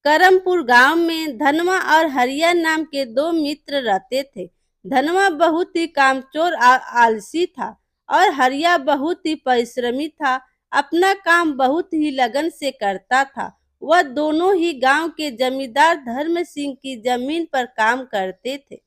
करमपुर गांव में धनवा और हरिया नाम के दो मित्र रहते थे। धनवा बहुत ही कामचोर आलसी था और हरिया बहुत ही परिश्रमी था। अपना काम बहुत ही लगन से करता था। वह दोनों ही गांव के जमींदार धर्म सिंह की जमीन पर काम करते थे।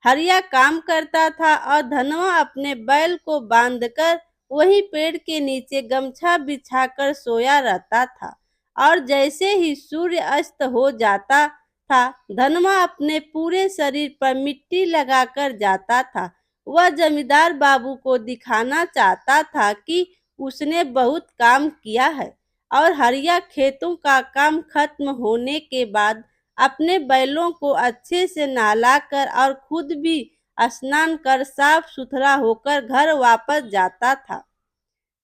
हरिया काम करता था और धनवा अपने बैल को बांधकर वही पेड़ के नीचे गमछा बिछाकर सोया रहता था। और जैसे ही सूर्य अस्त हो जाता था, धनवा अपने पूरे शरीर पर मिट्टी लगाकर जाता था। वह जमींदार बाबू को दिखाना चाहता था कि उसने बहुत काम किया है। और हरिया खेतों का काम खत्म होने के बाद अपने बैलों को अच्छे से नहलाकर और खुद भी स्नान कर साफ सुथरा होकर घर वापस जाता था।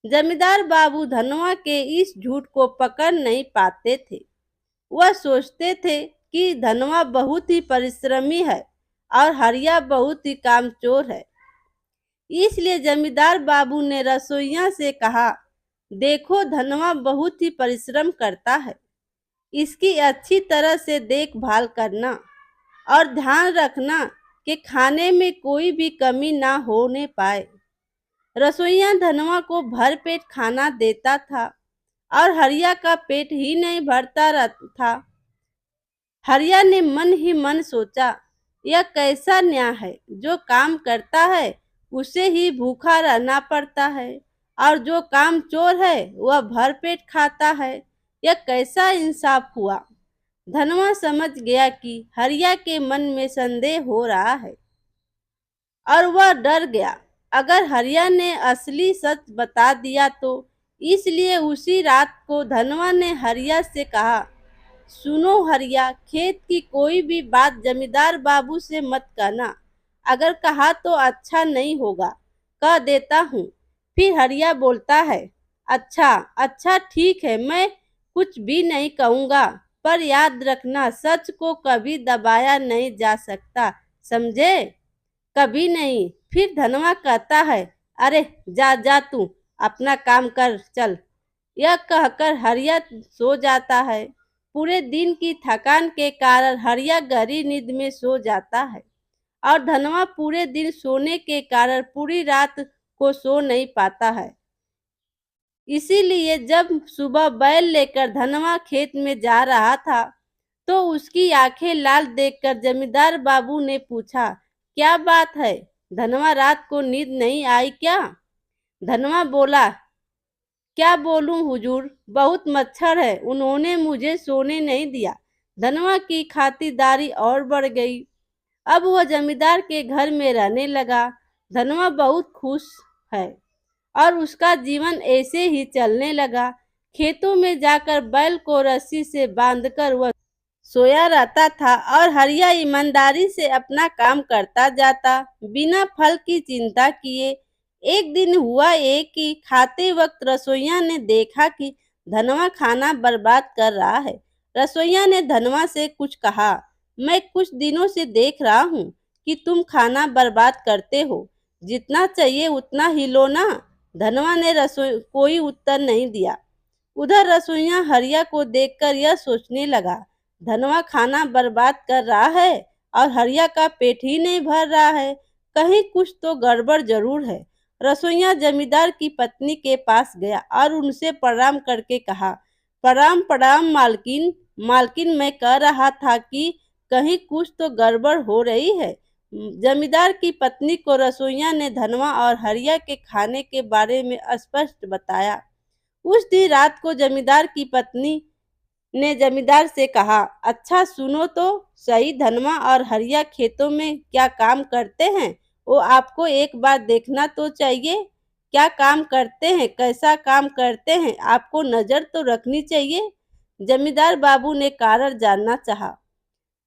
जमींदार बाबू धनवा के इस झूठ को पकड़ नहीं पाते थे। वह सोचते थे कि धनवा बहुत ही परिश्रमी है और हरिया बहुत ही कामचोर है। इसलिए जमींदार बाबू ने रसोइया से कहा, देखो धनवा बहुत ही परिश्रम करता है, इसकी अच्छी तरह से देखभाल करना और ध्यान रखना कि खाने में कोई भी कमी ना होने पाए। रसोइया धनवा को भरपेट खाना देता था और हरिया का पेट ही नहीं भरता था। हरिया ने मन ही मन सोचा, यह कैसा न्याय है, जो काम करता है उसे ही भूखा रहना पड़ता है और जो काम चोर है वह भरपेट खाता है। यह कैसा इंसाफ हुआ। धनवा समझ गया कि हरिया के मन में संदेह हो रहा है और वह डर गया अगर हरिया ने असली सच बता दिया तो। इसलिए उसी रात को धनवा ने हरिया से कहा, सुनो हरिया, खेत की कोई भी बात जमींदार बाबू से मत कहना। अगर कहा तो अच्छा नहीं होगा, कह देता हूँ। फिर हरिया बोलता है, अच्छा अच्छा ठीक है, मैं कुछ भी नहीं कहूँगा, पर याद रखना सच को कभी दबाया नहीं जा सकता, समझे? कभी नहीं। फिर धनवा कहता है, अरे जा जा तू अपना काम कर चल। यह कहकर हरिया सो जाता है। पूरे दिन की थकान के कारण हरिया गहरी नींद में सो जाता है और धनवा पूरे दिन सोने के कारण पूरी रात को सो नहीं पाता है। इसीलिए जब सुबह बैल लेकर धनवा खेत में जा रहा था तो उसकी आंखें लाल देखकर जमींदार बाबू ने पूछा, क्या बात है धनवा, रात को नींद नहीं आई क्या? धनवा बोला, क्या बोलूं हुजूर, बहुत मच्छर है, उन्होंने मुझे सोने नहीं दिया। धनवा की खातिरदारी और बढ़ गई। अब वह जमींदार के घर में रहने लगा। धनवा बहुत खुश है और उसका जीवन ऐसे ही चलने लगा। खेतों में जाकर बैल को रस्सी से बांधकर वह सोया रहता था और हरिया ईमानदारी से अपना काम करता जाता, बिना फल की चिंता किए। एक दिन हुआ ये कि खाते वक्त रसोइया ने देखा कि धनवा खाना बर्बाद कर रहा है। रसोइया ने धनवा से कुछ कहा, मैं कुछ दिनों से देख रहा हूँ कि तुम खाना बर्बाद करते हो, जितना चाहिए उतना ही लो ना। धनवा ने रसोई कोई उत्तर नहीं दिया। उधर रसोइया हरिया को देखकर यह सोचने लगा, धनवा खाना बर्बाद कर रहा है और हरिया का पेट ही नहीं भर रहा है, कहीं कुछ तो गड़बड़ जरूर है। रसोइया जमींदार की पत्नी के पास गया और उनसे प्रणाम करके कहा, प्रणाम प्रणाम मालकिन। मालकिन, मैं कह रहा था कि कहीं कुछ तो गड़बड़ हो रही है। जमींदार की पत्नी को रसोइया ने धनवा और हरिया के खाने के बारे में स्पष्ट बताया। उस दिन रात को जमींदार की पत्नी ने जमींदार से कहा, अच्छा सुनो तो सही, धनवा और हरिया खेतों में क्या काम करते हैं, वो आपको एक बार देखना तो चाहिए। क्या काम करते हैं, कैसा काम करते हैं, आपको नजर तो रखनी चाहिए। जमींदार बाबू ने कारण जानना चाहा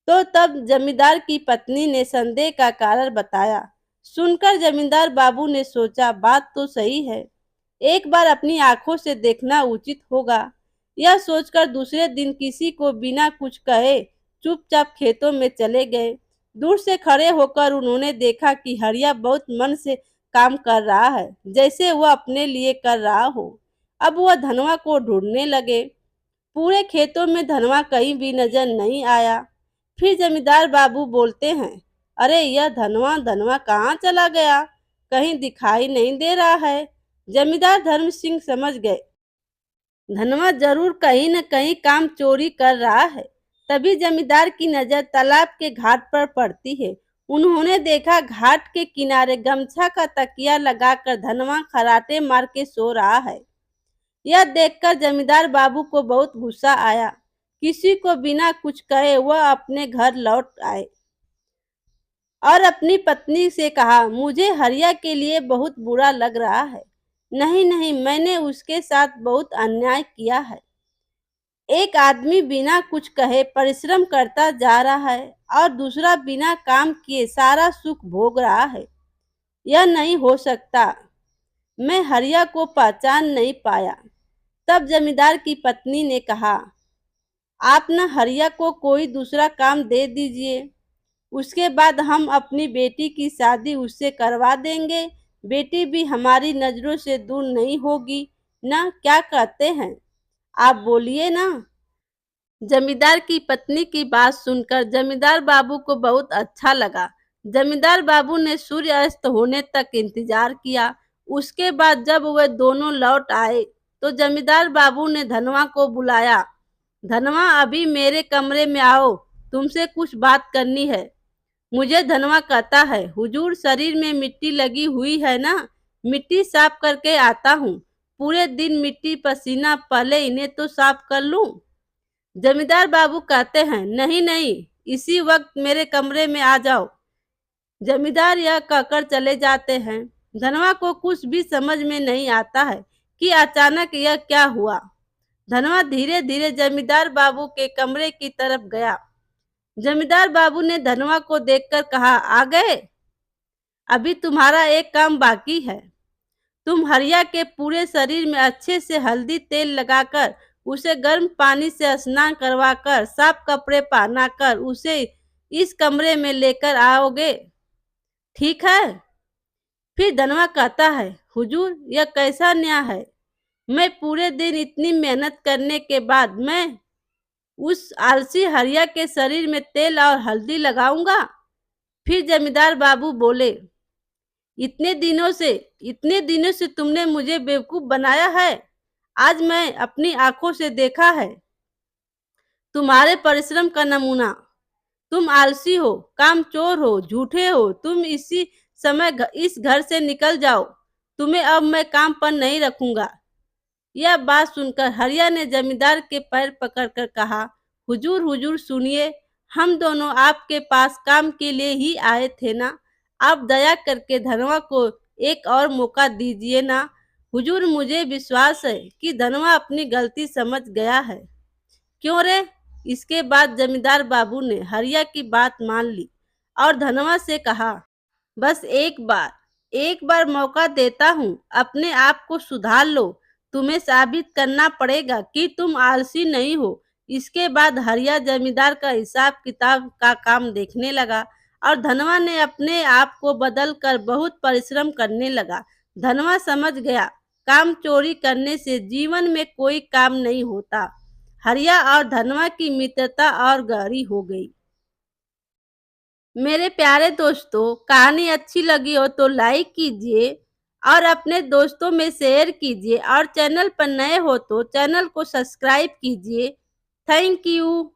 तो तब जमींदार की पत्नी ने संदेह का कारण बताया। सुनकर जमींदार बाबू ने सोचा, बात तो सही है, एक बार अपनी आंखों से देखना उचित होगा। यह सोचकर दूसरे दिन किसी को बिना कुछ कहे चुपचाप खेतों में चले गए। दूर से खड़े होकर उन्होंने देखा कि हरिया बहुत मन से काम कर रहा है, जैसे वह अपने लिए कर रहा हो। अब वह धनवा को ढूंढने लगे। पूरे खेतों में धनवा कहीं भी नजर नहीं आया। फिर जमींदार बाबू बोलते हैं, अरे यह धनवा धनवा कहाँ चला गया? कहीं दिखाई नहीं दे रहा है। जमींदार धर्म सिंह समझ गए, धनवा जरूर कहीं न कहीं काम चोरी कर रहा है। तभी जमींदार की नजर तालाब के घाट पर पड़ती है। उन्होंने देखा घाट के किनारे गमछा का तकिया लगाकर धनवा खराटे मार के सो रहा है। यह देखकर जमींदार बाबू को बहुत गुस्सा आया। किसी को बिना कुछ कहे वह अपने घर लौट आए और अपनी पत्नी से कहा, मुझे हरिया के लिए बहुत बुरा लग रहा है। नहीं नहीं, मैंने उसके साथ बहुत अन्याय किया है। एक आदमी बिना कुछ कहे परिश्रम करता जा रहा है और दूसरा बिना काम किए सारा सुख भोग रहा है। यह नहीं हो सकता। मैं हरिया को पहचान नहीं पाया। तब जमींदार की पत्नी ने कहा, आप न हरिया को कोई दूसरा काम दे दीजिए, उसके बाद हम अपनी बेटी की शादी उससे करवा देंगे। बेटी भी हमारी नजरों से दूर नहीं होगी ना, क्या कहते हैं? आप बोलिए ना। जमींदार की पत्नी की बात सुनकर जमींदार बाबू को बहुत अच्छा लगा। जमींदार बाबू ने सूर्य अस्त होने तक इंतजार किया। उसके बाद जब वे दोनों लौट आए तो जमींदार बाबू ने धनवा को बुलाया। धनवा, अभी मेरे कमरे में आओ, तुमसे कुछ बात करनी है। मुझे धनवा कहता है, हुजूर शरीर में मिट्टी लगी हुई है ना, मिट्टी साफ करके आता हूँ। पूरे दिन मिट्टी पसीना, पहले इन्हें तो साफ कर लूं। जमींदार बाबू कहते हैं, नहीं नहीं, इसी वक्त मेरे कमरे में आ जाओ। जमींदार यह कहकर चले जाते हैं। धनवा को कुछ भी समझ में नहीं आता है कि अचानक यह क्या हुआ। धनवा धीरे धीरे जमींदार बाबू के कमरे की तरफ गया। जमींदार बाबू ने धनवा को देखकर कहा, आ गए? अभी तुम्हारा एक काम बाकी है। तुम हरिया के पूरे शरीर में अच्छे से हल्दी तेल लगाकर उसे गर्म पानी से स्नान करवाकर साफ कपड़े पहनाकर उसे इस कमरे में लेकर आओगे, ठीक है? फिर धनवा कहता है, हुजूर यह कैसा न्याय है? मैं पूरे दिन इतनी मेहनत करने के बाद मैं उस आलसी हरिया के शरीर में तेल और हल्दी लगाऊंगा? फिर जमींदार बाबू बोले, इतने दिनों से तुमने मुझे बेवकूफ बनाया है। आज मैं अपनी आंखों से देखा है तुम्हारे परिश्रम का नमूना। तुम आलसी हो, कामचोर हो, झूठे हो। तुम इसी समय इस घर से निकल जाओ। तुम्हें अब मैं काम पर नहीं रखूंगा। यह बात सुनकर हरिया ने जमींदार के पैर पकड़कर कहा, हुजूर हुजूर सुनिए, हम दोनों आपके पास काम के लिए ही आए थे ना। आप दया करके धनवा को एक और मौका दीजिए ना। हुजूर, मुझे विश्वास है कि धनवा अपनी गलती समझ गया है। क्यों रे? इसके बाद जमींदार बाबू ने हरिया की बात मान ली और धनवा से कहा, बस एक बार मौका देता हूँ, अपने आप को सुधार लो। तुम्हें साबित करना पड़ेगा कि तुम आलसी नहीं हो। इसके बाद हरिया जमींदार का हिसाब किताब का काम देखने लगा और धनवा ने अपने आप को बदल कर बहुत परिश्रम करने लगा। धनवा समझ गया, काम चोरी करने से जीवन में कोई काम नहीं होता। हरिया और धनवा की मित्रता और गहरी हो गई। मेरे प्यारे दोस्तों, कहानी अच्छी लगी हो तो लाइक कीजिए और अपने दोस्तों में शेयर कीजिए और चैनल पर नए हो तो चैनल को सब्सक्राइब कीजिए। Thank you.